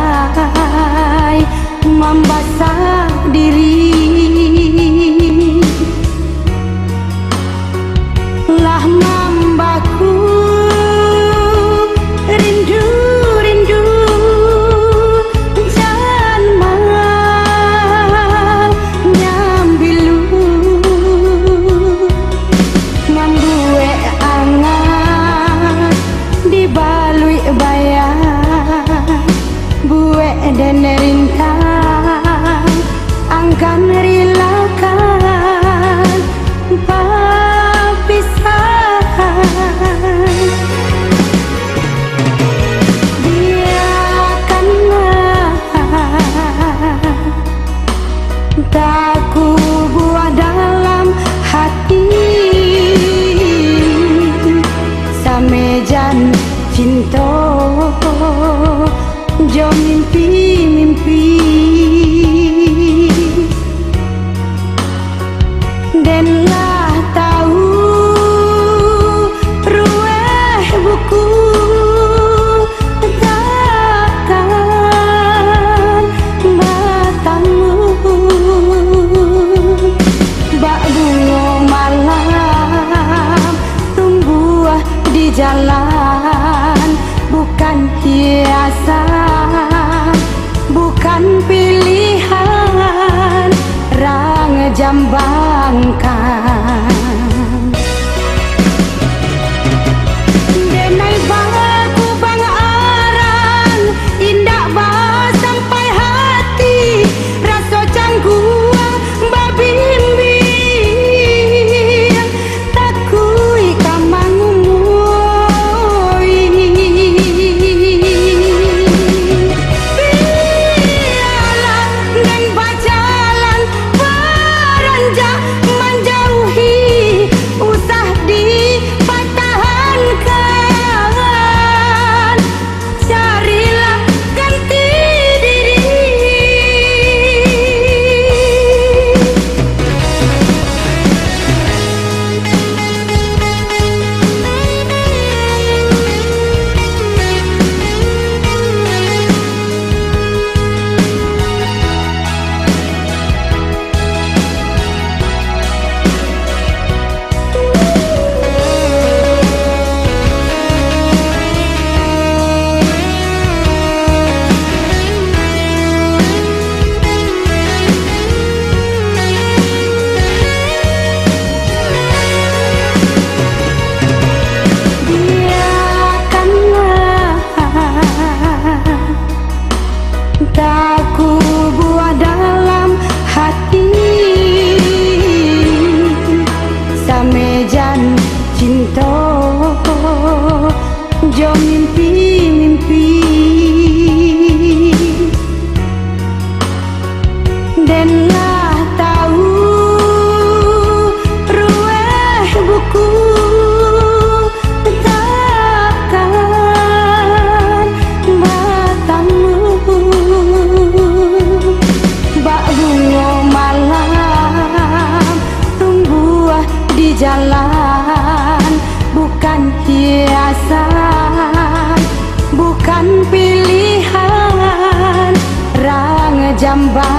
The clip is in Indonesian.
mulai membasah diri. Lah mambaku rindu jan nyambilu mambuek angat dibalui bayar buek dan rintang angkan rilakan papisahan. Biarkanlah tak ku buat dalam hati samejan cinta jo mimpi-mimpi dan lah tahu rueh buku takkan bertemu bak bunga malam tumbuh di jalan bukan hiasan bukan pilihan rang jambangkan. Denai baku bang arang indah bah sampai hati rasa cangguang babimbing takui kamangumui biarlah dan berjalan beranjak menjauhi usah dipertahankan carilah ganti diri. Tak ku buat dalam hati samejan cinta jo mimpi-mimpi dan lah tahu rueh buku takkan bertemu bak bunga malam tumbuh di jalan bukan hiasan bukan pilihan rang jambang.